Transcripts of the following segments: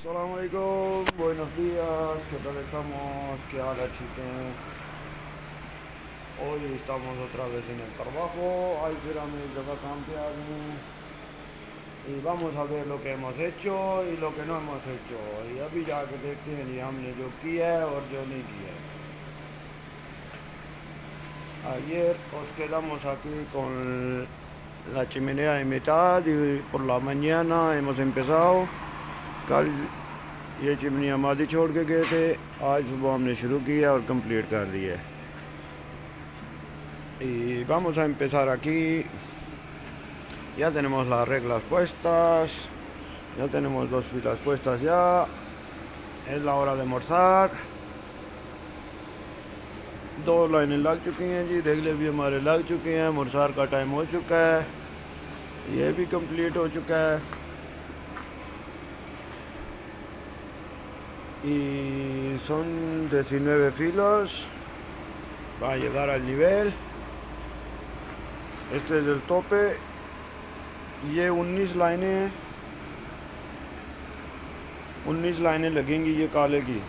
Assalamualaikum, buenos días, ¿qué tal estamos? ¿Qué hora, chiquen? Hoy estamos otra vez en el trabajo, hay que ir a mi जगह काम पे आ गए हैं y vamos a ver lo que hemos hecho y lo que no hemos hecho y अभी जाके देखते हैं जी हमने जो किया है और जो नहीं किया है। Ayer os quedamos aquí con la chimenea en mitad y por la mañana hemos empezado। कल ये चिमनी आमादी छोड़ के गए थे, आज सुबह हमने शुरू किया और कंप्लीट कर दिया है। Y vamos a empezar aquí. Ya tenemos las reglas puestas, ya tenemos dos filas puestas ya. Es la hora de almorzar। दो लाइनें लग चुकी हैं जी, रेगले भी हमारे लग चुके हैं, मुरसार का टाइम हो चुका है, ये भी कंप्लीट हो चुका है। Y son 19 filos para llegar al nivel। este es el tope। ये 19 लाइनें लगेंगी ये काले की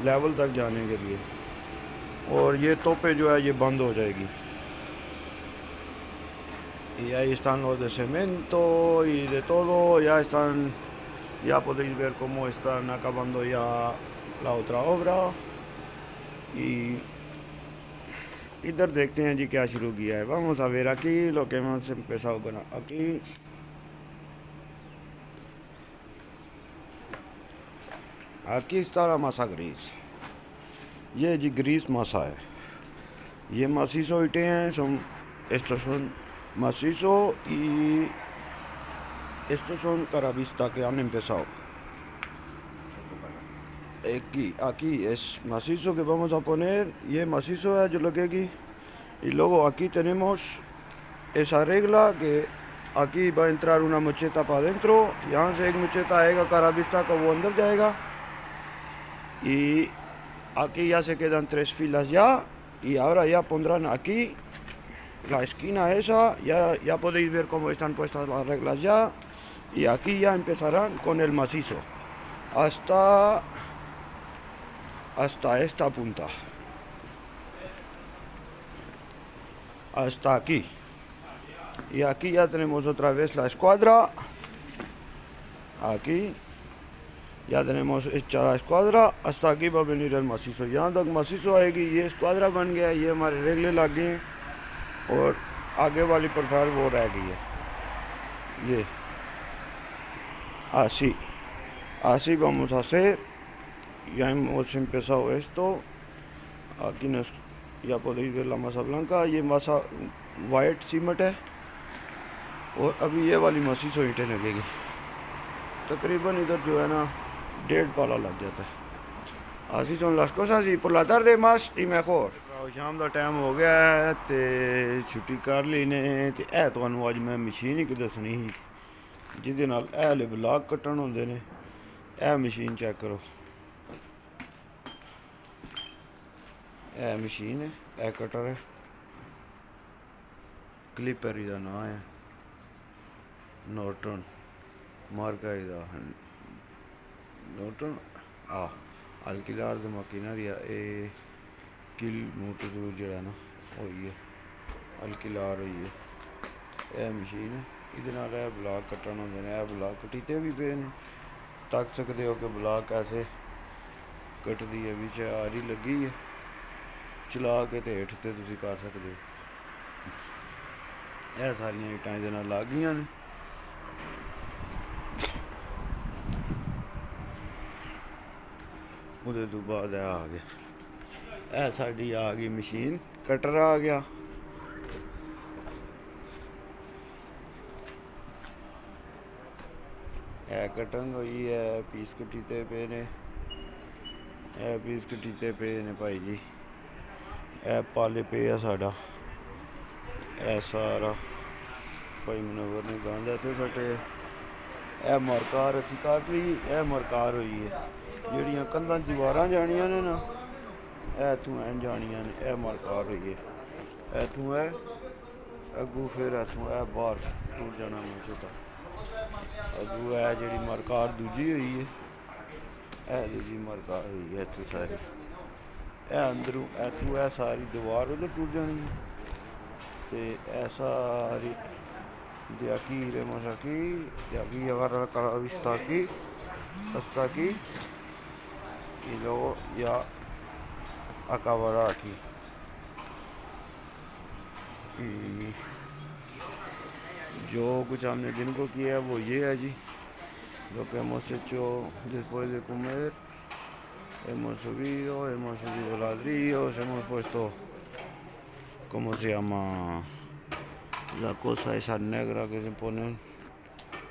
लेवल तक जाने के लिए, और ये तोपे जो है ये बंद हो जाएगी। Y ahí están los de cemento y de todo, ya podéis ver cómo están acabando ya la otra obra। y इधर देखते हैं जी क्या शुरू किया है। Vamos a ver aquí lo que hemos empezado con aquí। Aquí está la masa gris, ये जी Greece masa है। ये macizo ईंटें हैं, estos son macizo y estos son caravista que han empezado। aquí es macizo que vamos a poner, ये macizo है जो लगेगी। y luego aquí tenemos esa regla que aquí va a entrar una mocheta para adentro, यहाँ से एक mocheta आएगा caravista का, वो अंदर जाएगा। y aquí ya se quedan tres filas ya, y ahora ya pondrán aquí la esquina esa, ya podéis ver cómo están puestas las reglas ya, y aquí ya empezarán con el macizo hasta esta punta, hasta aquí। y aquí ya tenemos otra vez la escuadra, aquí ya tenemos hecha la escuadra, hasta aquí va a venir el macizo, यहाँ तक macizo आएगी। ये escuadra बन गया, ये हमारे रेगले लग गए, और आगे वाली प्रोफाइल वो रह गई है। ये así vamos a hacer। ya hemos empezado esto, aquí ya podéis ver la masa blanca, ये masa वाइट सीमेंट है, और अभी ये वाली macizo ईंटें लगेगी। तकरीबन इधर जो है ना 1.5 पाला लग जाता है। así son las cosas y por la tarde más y mejor। शाम का टाइम हो गया है ते छुट्टी कर ली ने, ते तुहानू अज मैं मशीन ही दसनी ही जिहदे नाल हले ब्लॉग कट्टन होंदे ने। मशीन चेक करो, मशीन है, कटर है, क्लिपर दा नाम है, नॉर्टन मार्का दा नॉर्टन। अलकिलार दी मशीनरी है, किल मोटर जो ना होई है अलकिलार होई है। मशीन है, इहदे नाल ब्लॉक कट्टन होंदे ने। ब्लॉक कटीते भी पे ने, तक सकते हो कि ब्लॉक ऐसे कटदी है, बिच आरी लगी है, चला के ते हेठ ते तुसीं कर सकते हो। सारियां ईंटां इहदे नाल लग गईयां ने। ਉਹਦੇ ਤੋਂ ਬਾਅਦ ਆ ਗਿਆ, ਸਾਡੀ ਆ ਗਈ ਮਸ਼ੀਨ, ਕਟਰ ਆ ਗਿਆ। कटिंग हुई है, पीस कटीते पे ने, पीस कटीते पे ने भाई जी। पाले पे है साडा, सारा भाई मनोवर ने गांधा थे सटे। मरकार असी कर ली, मरकार हुई है। ਜਿਹੜੀਆਂ ਕੰਧਾਂ ਦੀਵਾਰਾਂ ਜਾਣੀਆਂ ਨੇ ਨਾ, ਇੱਥੋਂ ਐਂ ਜਾਣੀਆਂ ਨੇ, ਮਰਕਾਰ ਹੋਈ ਹੈ। ਇੱਥੋਂ ਅੱਗੂ ਫਿਰ ਇੱਥੋਂ ਬਾਹਰ ਟੁਰ ਜਾਣਾ ਮੋਚੇ ਤਾਂ ਅੱਗੂ ਜਿਹੜੀ ਮਰਕਾਰ ਦੂਜੀ ਹੋਈ ਹੈ, जी मरका है इतनी सारी अंदरों इतों है सारी दीवार उधर टूट जानी है तो ऐ सारी de aquí iremos aquí de aquí llegar a la vista aquí hasta aquí y luego ya acabará aquí y जो कुछ हमने दिन को किया वो ये है जी lo que hemos hecho después de comer. Hemos subido ladrillos, hemos puesto, ¿cómo se llama? La cosa esa negra que se ponen.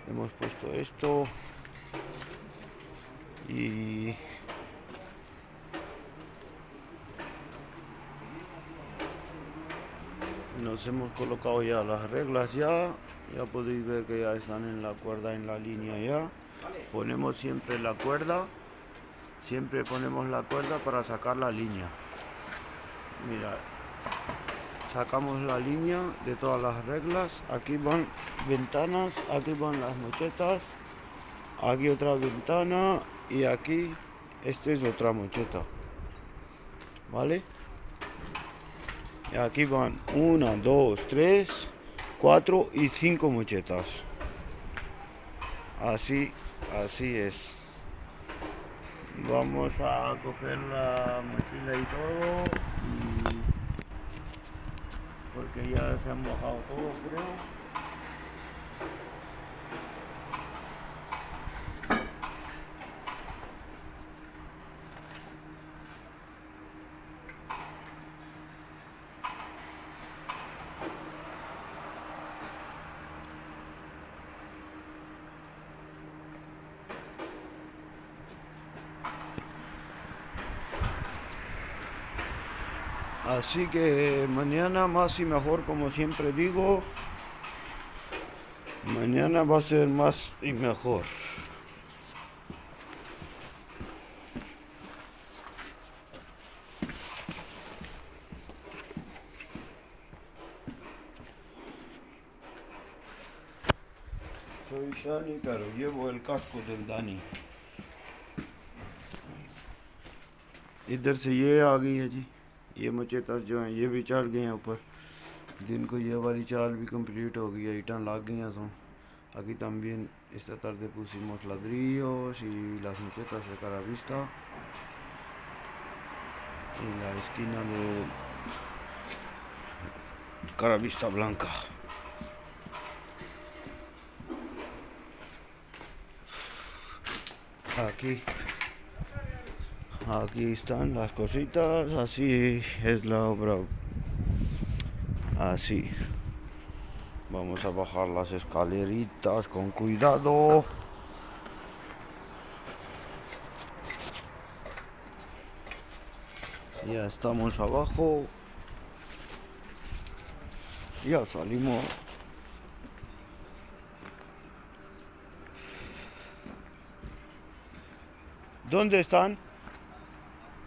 Hemos puesto esto y nos hemos colocado ya las reglas ya podéis ver que ya están en la cuerda, en la línea ya. Ponemos siempre la cuerda. Siempre ponemos la cuerda para sacar la línea. Mira, sacamos la línea de todas las reglas. Aquí van ventanas, aquí van las mochetas, aquí otra ventana y aquí este es otra mocheta. ¿Vale? Y aquí van 1, 2, 3, 4 y 5 mochetas. Así es. Vamos a coger la mochila y todo porque ya se han mojado todo, creo. Así que mañana más y mejor, como siempre digo, mañana va a ser más y mejor. Soy Shani, pero llevo el casco del Dani. इधर से ये आ गई है जी, ये मोचेtas जो हैं ये भी चढ़ गए हैं ऊपर. दिन को ये वाली चाल भी कंप्लीट हो गई है, ईटा लग गई son. Aquí también esta tarde pusimos ladrillos y las mochetas de cara vista en la esquina de cara vista blanca. Aquí están las cositas, así es la obra, así. Vamos a bajar las escaleritas con cuidado. Ya estamos abajo. Ya salimos. ¿Dónde están?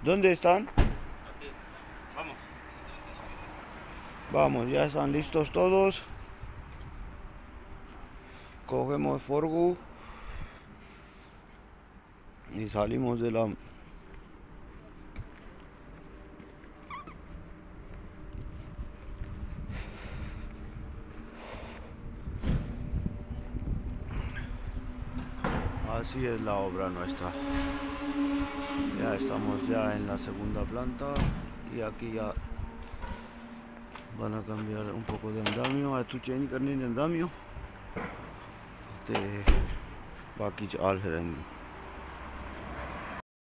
¿Dónde están? Aquí. Vamos. Vamos, ya están listos todos. Cogemos Forgu y salimos de la... Así es la obra nuestra. Ya estamos ya en la segunda planta y aquí ya van a cambiar un poco de andamio. A tu change करनी है अंदामियो ते बाकी चाल फिरेंगे.